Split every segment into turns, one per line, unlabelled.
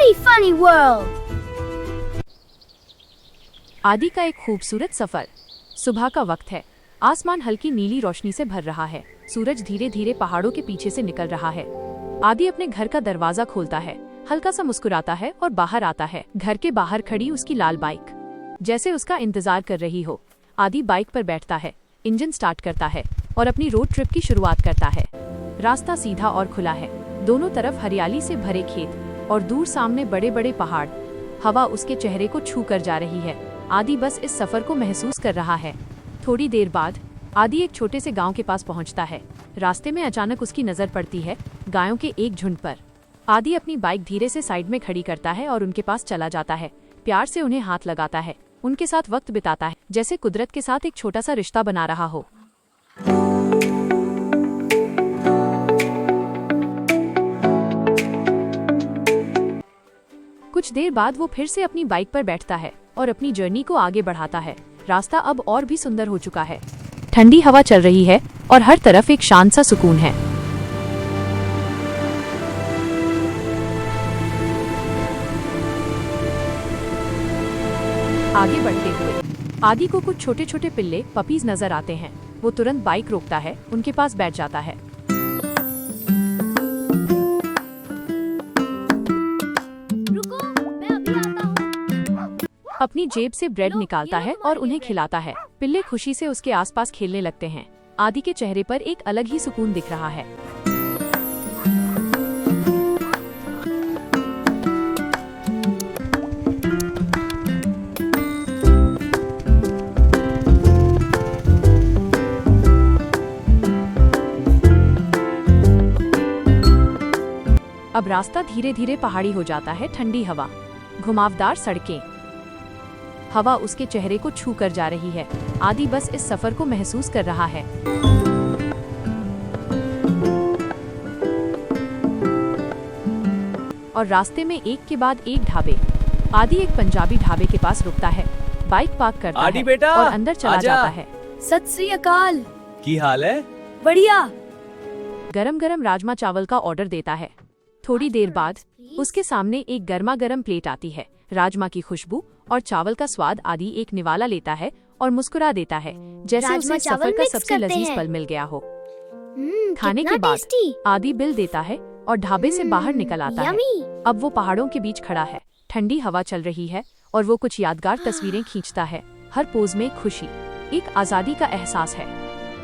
very funny world.
आदि का एक खूबसूरत सफर। सुबह का वक्त है। आसमान हल्की नीली रोशनी से भर रहा है। सूरज धीरे धीरे पहाड़ों के पीछे से निकल रहा है। आदि अपने घर का दरवाजा खोलता है, हल्का सा मुस्कुराता है और बाहर आता है। घर के बाहर खड़ी उसकी लाल बाइक जैसे उसका इंतजार कर रही हो। आदि बाइक पर बैठता है, इंजन स्टार्ट करता है और अपनी रोड ट्रिप की शुरुआत करता है। रास्ता सीधा और खुला है, दोनों तरफ हरियाली से भरे खेत और दूर सामने बड़े बड़े पहाड़। हवा उसके चेहरे को छू कर जा रही है। आदि बस इस सफर को महसूस कर रहा है। थोड़ी देर बाद आदि एक छोटे से गांव के पास पहुंचता है। रास्ते में अचानक उसकी नजर पड़ती है गायों के एक झुंड पर। आदि अपनी बाइक धीरे से साइड में खड़ी करता है और उनके पास चला जाता है। प्यार से उन्हें हाथ लगाता है, उनके साथ वक्त बिताता है, जैसे कुदरत के साथ एक छोटा सा रिश्ता बना रहा हो। कुछ देर बाद वो फिर से अपनी बाइक पर बैठता है और अपनी जर्नी को आगे बढ़ाता है। रास्ता अब और भी सुंदर हो चुका है। ठंडी हवा चल रही है और हर तरफ एक शांत सा सुकून है। आगे बढ़ते हुए आदि को कुछ छोटे छोटे पिल्ले पपीज नजर आते हैं। वो तुरंत बाइक रोकता है, उनके पास बैठ जाता है। अपनी जेब से ब्रेड निकालता है और उन्हें खिलाता है। पिल्ले खुशी से उसके आसपास खेलने लगते हैं। आदि के चेहरे पर एक अलग ही सुकून दिख रहा है। अब रास्ता धीरे धीरे पहाड़ी हो जाता है। ठंडी हवा, घुमावदार सड़कें, हवा उसके चेहरे को छू कर जा रही है। आदि बस इस सफर को महसूस कर रहा है। और रास्ते में एक के बाद एक ढाबे। आदि एक पंजाबी ढाबे के पास रुकता है, बाइक पार्क करता है
बेटा,
और अंदर चला जाता है।
सत श्री अकाल।
की हाल है?
बढ़िया।
गरम गरम राजमा चावल का ऑर्डर देता है। थोड़ी देर बाद उसके सामने एक गर्मा गर्म प्लेट आती है। राजमा की खुशबू और चावल का स्वाद। आदि एक निवाला लेता है और मुस्कुरा देता है, जैसे उसे सफर का सबसे लजीज पल मिल गया हो। खाने के बाद आदि बिल देता है और ढाबे से बाहर निकल आता है। अब वो पहाड़ों के बीच खड़ा है, ठंडी हवा चल रही है और वो कुछ यादगार तस्वीरें खींचता है। हर पोज में खुशी, एक आजादी का एहसास है।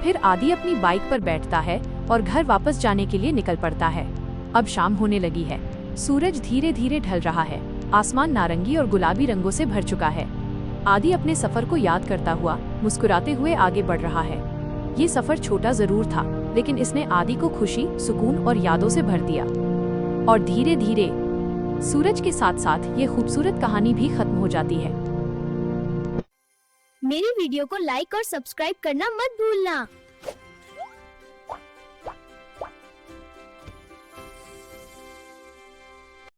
फिर आदि अपनी बाइक पर बैठता है और घर वापस जाने के लिए निकल पड़ता है। अब शाम होने लगी है, सूरज धीरे धीरे ढल रहा है। आसमान नारंगी और गुलाबी रंगों से भर चुका है। आदि अपने सफर को याद करता हुआ मुस्कुराते हुए आगे बढ़ रहा है। ये सफर छोटा जरूर था, लेकिन इसने आदि को खुशी, सुकून और यादों से भर दिया। और धीरे धीरे सूरज के साथ साथ ये खूबसूरत कहानी भी खत्म हो जाती है।
मेरी वीडियो को लाइक और सब्सक्राइब करना मत भूलना।